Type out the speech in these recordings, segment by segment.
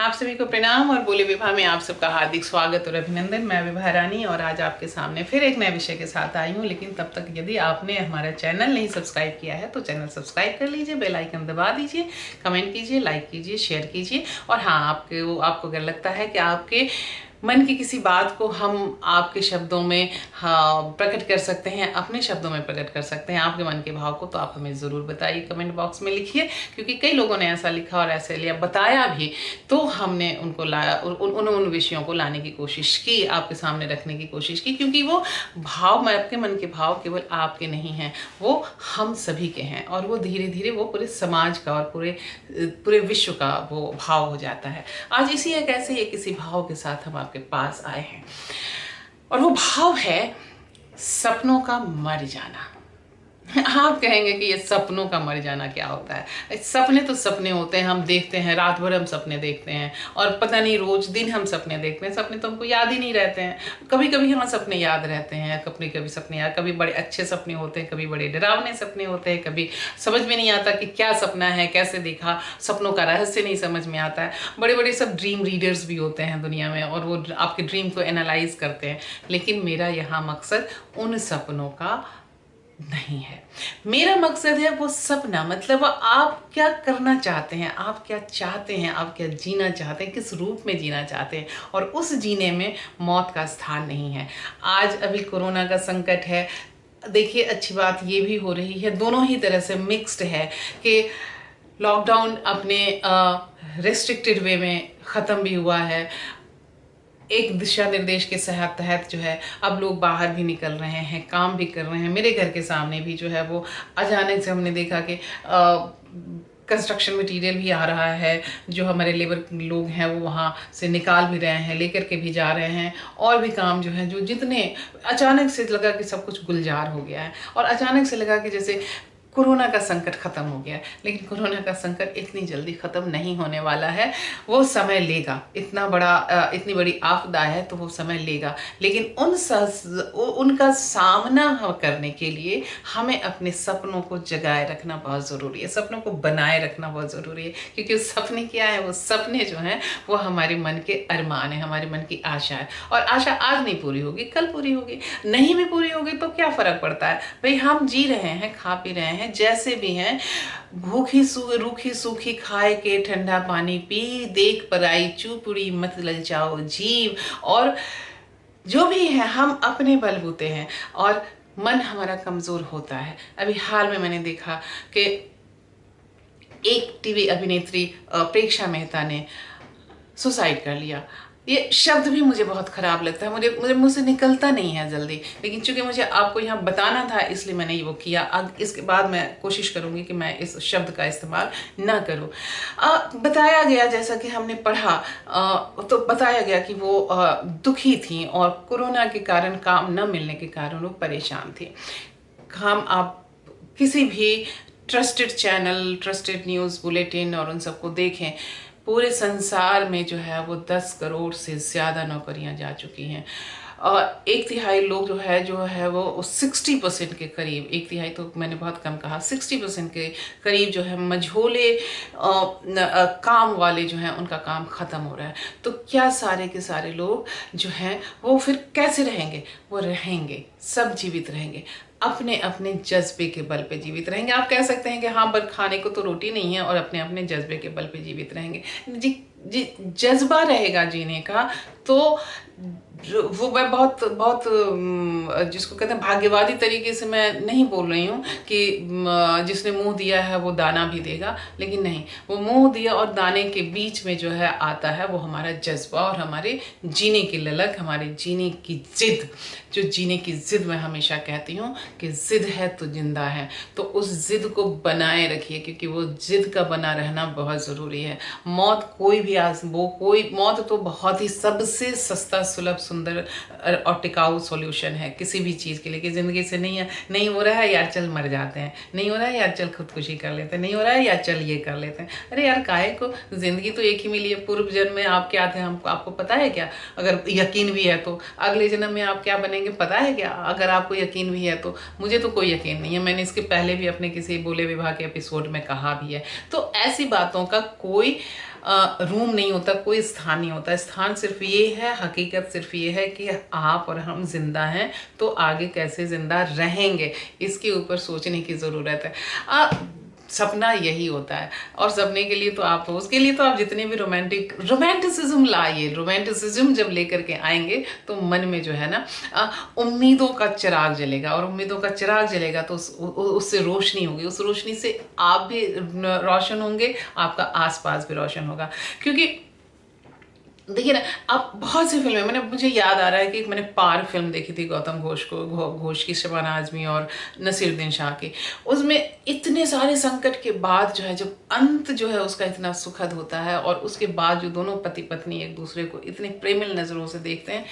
आप सभी को प्रणाम और बोले विभा में आप सबका हार्दिक स्वागत और अभिनंदन। मैं विभा रानी और आज आपके सामने फिर एक नए विषय के साथ आई हूँ। लेकिन तब तक यदि आपने हमारा चैनल नहीं सब्सक्राइब किया है तो चैनल सब्सक्राइब कर लीजिए, बेल आइकन दबा दीजिए, कमेंट कीजिए, लाइक कीजिए, शेयर कीजिए। और हाँ, आपको अगर लगता है कि आपके मन की किसी बात को हम आपके शब्दों में प्रकट कर सकते हैं, अपने शब्दों में प्रकट कर सकते हैं आपके मन के भाव को, तो आप हमें ज़रूर बताइए, कमेंट बॉक्स में लिखिए। क्योंकि कई लोगों ने ऐसा लिखा और ऐसे लिया बताया भी, तो हमने उनको लाया, उन विषयों को लाने की कोशिश की, आपके सामने रखने की कोशिश की। क्योंकि वो भाव, मैं आपके मन के भाव केवल आपके नहीं हैं, वो हम सभी के हैं। और वो धीरे धीरे वो पूरे समाज का और पूरे विश्व का वो भाव हो जाता है। आज इसी एक ऐसे ही किसी भाव के साथ हम आपके पास आए हैं और वो भाव है सपनों का मर जाना। आप कहेंगे कि ये सपनों का मर जाना क्या होता है? सपने तो सपने होते हैं, हम देखते हैं, रात भर हम सपने देखते हैं और पता नहीं रोज दिन हम सपने देखते हैं। सपने तो हमको याद ही नहीं रहते हैं। कभी कभी हमें सपने याद रहते हैं, कभी कभी सपने याद, कभी बड़े अच्छे सपने होते हैं, कभी बड़े डरावने सपने होते हैं, कभी समझ में नहीं आता कि क्या सपना है, कैसे देखा, सपनों का रहस्य नहीं समझ में आता है। बड़े बड़े सब ड्रीम रीडर्स भी होते हैं दुनिया में और वो आपके ड्रीम को एनालाइज करते हैं। लेकिन मेरा यहाँ मकसद उन सपनों का नहीं है। मेरा मकसद है वो सपना, मतलब आप क्या करना चाहते हैं, आप क्या चाहते हैं, आप क्या जीना चाहते हैं, किस रूप में जीना चाहते हैं। और उस जीने में मौत का स्थान नहीं है। आज अभी कोरोना का संकट है। देखिए, अच्छी बात ये भी हो रही है, दोनों ही तरह से मिक्स्ड है कि लॉकडाउन अपने रेस्ट्रिक्टेड वे में ख़त्म भी हुआ है। एक दिशा निर्देश के तहत जो है अब लोग बाहर भी निकल रहे हैं, काम भी कर रहे हैं। मेरे घर के सामने भी जो है वो अचानक से हमने देखा कि कंस्ट्रक्शन मटेरियल भी आ रहा है, जो हमारे लेबर लोग हैं वो वहाँ से निकाल भी रहे हैं, लेकर के भी जा रहे हैं। और भी काम जो है, जो जितने अचानक से लगा कि सब कुछ गुलजार हो गया है और अचानक से लगा कि जैसे कोरोना का संकट ख़त्म हो गया है। लेकिन कोरोना का संकट इतनी जल्दी ख़त्म नहीं होने वाला है, वो समय लेगा। इतनी बड़ी आपदा है तो वो समय लेगा। लेकिन उनका सामना करने के लिए हमें अपने सपनों को जगाए रखना बहुत ज़रूरी है, सपनों को बनाए रखना बहुत ज़रूरी है। क्योंकि सपने क्या है, वो सपने जो हैं वो हमारे मन के अरमान है, हमारे मन की आशा है। और आशा आज नहीं पूरी होगी, कल पूरी होगी। नहीं भी पूरी होगी तो क्या फ़र्क पड़ता है भाई, हम जी रहे हैं, खा पी रहे हैं, जैसे भी हैं। रूखी सूखी खाए के ठंडा पानी पी, देख पराई चूपड़ी मत ललचाओ जीव। और जो भी है, हम अपने बलबूते हैं और मन हमारा कमज़ोर होता है। अभी हाल में मैंने देखा कि एक टीवी अभिनेत्री प्रेक्षा मेहता ने सुसाइड कर लिया। ये शब्द भी मुझे बहुत ख़राब लगता है, मुझे मुझसे निकलता नहीं है जल्दी। लेकिन चूंकि मुझे आपको यहाँ बताना था, इसलिए मैंने ये वो किया। अब इसके बाद मैं कोशिश करूँगी कि मैं इस शब्द का इस्तेमाल ना करूँ। बताया गया, जैसा कि हमने पढ़ा, तो बताया गया कि वो दुखी थी और कोरोना के कारण, काम न मिलने के कारण वो परेशान थी। आप किसी भी trusted channel, trusted news bulletin और उन सबको देखें, पूरे संसार में जो है वो 10 करोड़ से ज़्यादा नौकरियां जा चुकी हैं। और 1/3 लोग जो है वो 60% के करीब, 1/3 तो मैंने बहुत कम कहा, 60% के करीब जो है मझोले काम वाले जो हैं, उनका काम ख़त्म हो रहा है। तो क्या सारे के सारे लोग जो हैं वो फिर कैसे रहेंगे? वो रहेंगे, सब जीवित रहेंगे, अपने अपने जज्बे के बल पे जीवित रहेंगे। आप कह सकते हैं कि हाँ, पर खाने को तो रोटी नहीं है, और अपने अपने जज्बे के बल पे जीवित रहेंगे। जी जज्बा रहेगा जीने का, तो वो मैं बहुत बहुत जिसको कहते हैं भाग्यवादी तरीके से मैं नहीं बोल रही हूँ कि जिसने मुंह दिया है वो दाना भी देगा। लेकिन नहीं, वो मुंह दिया और दाने के बीच में जो है आता है वो हमारा जज्बा और हमारे जीने की ललक, हमारे जीने की जिद। जो जीने की जिद, मैं हमेशा कहती हूँ कि जिद है तो जिंदा है। तो उस जिद को बनाए रखिए, क्योंकि वो जिद का बना रहना बहुत ज़रूरी है। मौत मौत तो बहुत ही सबसे सस्ता, सुलभ, सुंदर और टिकाऊ सॉल्यूशन है किसी भी चीज़ के लिए। कि ज़िंदगी से नहीं हो रहा है यार, चल मर जाते हैं, नहीं हो रहा है यार, चल खुदकुशी कर लेते हैं, नहीं हो रहा है यार, चल ये कर लेते हैं। अरे यार, काहे को? ज़िंदगी तो एक ही मिली है। पूर्व जन्म में आप क्या थे आपको पता है क्या? अगर यकीन भी है तो अगले जन्म में आप क्या बनेंगे पता है क्या? अगर आपको यकीन भी है तो मुझे तो कोई यकीन नहीं है। मैंने इसके पहले भी अपने किसी बोले विवाह के एपिसोड में कहा भी है। तो ऐसी बातों का कोई रूम नहीं होता, कोई स्थान नहीं होता। स्थान सिर्फ ये है, हकीकत सिर्फ ये है कि आप और हम जिंदा हैं, तो आगे कैसे जिंदा रहेंगे इसके ऊपर सोचने की ज़रूरत है। सपना यही होता है, और सपने के लिए तो आप, उसके लिए तो आप जितने भी रोमांटिसिज्म लाइए, रोमांटिसिज्म जब लेकर के आएंगे तो मन में जो है ना उम्मीदों का चिराग जलेगा, और उम्मीदों का चिराग जलेगा तो उससे रोशनी होगी, उस रोशनी से आप भी रोशन होंगे, आपका आसपास भी रोशन होगा। क्योंकि देखिए ना, अब बहुत सी फिल्में, मुझे याद आ रहा है कि मैंने पार फिल्म देखी थी गौतम घोष की, शबाना आजमी और नसीरुद्दीन शाह की। उसमें इतने सारे संकट के बाद जो है, जब अंत जो है उसका इतना सुखद होता है, और उसके बाद जो दोनों पति पत्नी एक दूसरे को इतने प्रेमिल नज़रों से देखते हैं,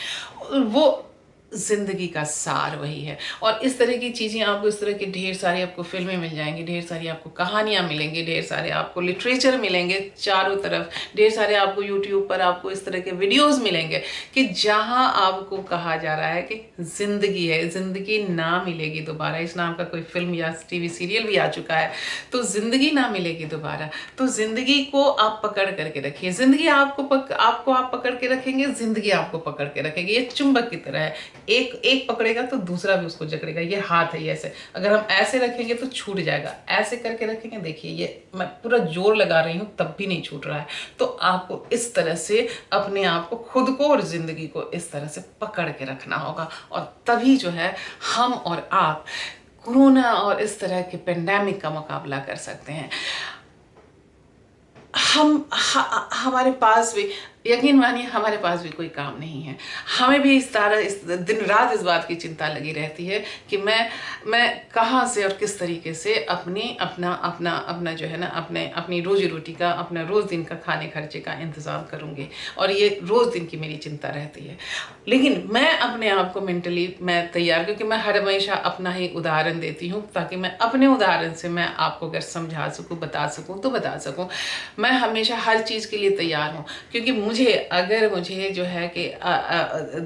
वो ज़िंदगी का सार वही है। और इस तरह की चीज़ें आपको, इस तरह की ढेर सारी आपको फिल्में मिल जाएंगी, ढेर सारी आपको कहानियाँ मिलेंगी, ढेर सारे आपको लिटरेचर मिलेंगे चारों तरफ, ढेर सारे आपको यूट्यूब पर आपको इस तरह के वीडियोस मिलेंगे कि जहाँ आपको कहा जा रहा है कि ज़िंदगी है, ज़िंदगी ना मिलेगी दोबारा। इस नाम का कोई फिल्म या टीवी सीरियल भी आ चुका है। तो ज़िंदगी ना मिलेगी दोबारा, तो ज़िंदगी को आप पकड़ करके रखिए। ज़िंदगी आप पकड़ के रखेंगे, ज़िंदगी आपको पकड़ के रखेगी। ये चुंबक की तरह है, एक पकड़ेगा तो दूसरा भी उसको जकड़ेगा। ये हाथ है, ऐसे अगर हम ऐसे रखेंगे तो छूट जाएगा, ऐसे करके रखेंगे, देखिए ये मैं पूरा जोर लगा रही हूँ तब भी नहीं छूट रहा है। तो आपको इस तरह से अपने आप को, खुद को और ज़िंदगी को इस तरह से पकड़ के रखना होगा, और तभी जो है हम और आप कोरोना और इस तरह के पेंडेमिक का मुकाबला कर सकते हैं। हमारे पास भी, यकीन मानिए, हमारे पास भी कोई काम नहीं है। हमें भी इस दिन रात इस बात की चिंता लगी रहती है कि मैं कहाँ से और किस तरीके से अपना जो है ना, अपनी रोजी रोटी का, अपना रोज़ दिन का खाने खर्चे का इंतज़ाम करूँगी, और ये रोज़ दिन की मेरी चिंता रहती है। लेकिन मैं अपने आप को मेंटली मैं तैयार, क्योंकि मैं हर हमेशा अपना ही उदाहरण देती हूँ, ताकि मैं अपने उदाहरण से मैं आपको अगर समझा सकूँ, बता सकूँ तो बता सकूँ। मैं हमेशा हर चीज़ के लिए तैयार हूँ, क्योंकि मुझे जो है कि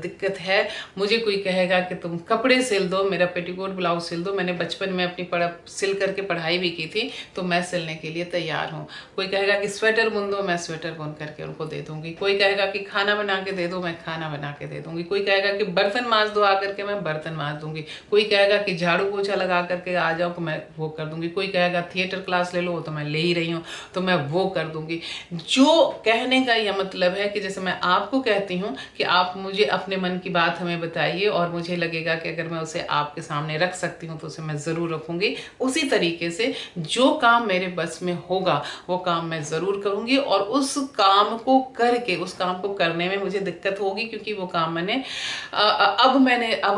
दिक्कत है, मुझे कोई कहेगा कि तुम कपड़े सिल दो, मेरा पेटीकोट ब्लाउज सिल दो, मैंने बचपन में अपनी सिल करके पढ़ाई भी की थी, तो मैं सिलने के लिए तैयार हूँ। कोई कहेगा कि स्वेटर बुन दो, मैं स्वेटर बुन करके उनको दे दूँगी। कोई कहेगा कि खाना बना के दे दो, मैं खाना बना के दे दूँगी। कोई कहेगा कि बर्तन मांज दो आकर के, मैं बर्तन मांज दूँगी। कोई कहेगा कि झाड़ू पोछा लगा करके आ जाओ, तो मैं वो कर दूँगी। कोई कहेगा थिएटर क्लास ले लो, तो मैं ले ही रही हूँ, तो मैं वो कर दूँगी। जो कहने का यह मतलब है कि जैसे मैं आपको कहती हूँ कि आप मुझे अपने मन की बात हमें बताइए, और मुझे लगेगा कि अगर मैं उसे आपके सामने रख सकती हूँ तो उसे मैं ज़रूर रखूँगी। उसी तरीके से जो काम मेरे बस में होगा वो काम मैं ज़रूर करूँगी, और उस काम को करके, उस काम को करने में मुझे दिक्कत होगी, क्योंकि वो काम अब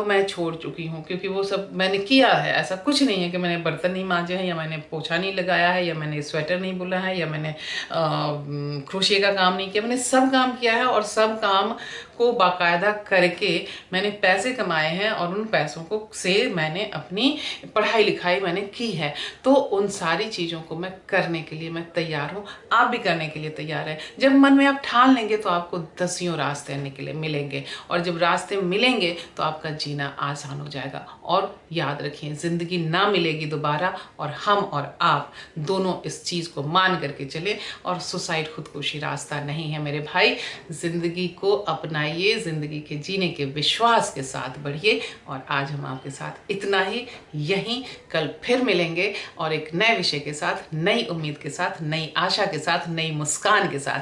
मैं छोड़ चुकी हूँ, क्योंकि वो सब मैंने किया है। ऐसा कुछ नहीं है कि मैंने बर्तन नहीं मांजे हैं, या मैंने पोछा नहीं लगाया है, या मैंने स्वेटर नहीं बुना है, या मैंने क्रोशिया का काम नहीं किया। मैंने सब काम किया है, और सब काम को बाकायदा करके मैंने पैसे कमाए हैं, और उन पैसों से मैंने अपनी पढ़ाई लिखाई मैंने की है। तो उन सारी चीज़ों को मैं करने के लिए मैं तैयार हूँ, आप भी करने के लिए तैयार हैं। जब मन में आप ठान लेंगे तो आपको दसियों रास्ते मिलेंगे, और जब रास्ते मिलेंगे तो आपका जीना आसान हो जाएगा। और याद रखिए, ज़िंदगी ना मिलेगी दोबारा, और हम और आप दोनों इस चीज़ को मान करके चले। और सुसाइड, खुदकुशी रास्ता नहीं है मेरे भाई। ज़िंदगी को अपनाइए, ज़िंदगी के जीने के विश्वास के साथ बढ़िए। और आज हम आपके साथ इतना ही, यहीं कल फिर मिलेंगे, और एक नए विषय के साथ, नई उम्मीद के साथ, नई आशा के साथ, नई मुस्कान के साथ।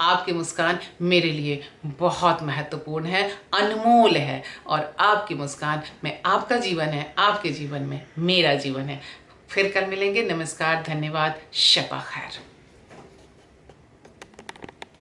आपकी मुस्कान मेरे लिए बहुत महत्वपूर्ण है, अनमोल है, और आपकी मुस्कान में आपका जीवन है, आपके जीवन में मेरा जीवन है। फिर कल मिलेंगे। नमस्कार, धन्यवाद, शब्बा खैर।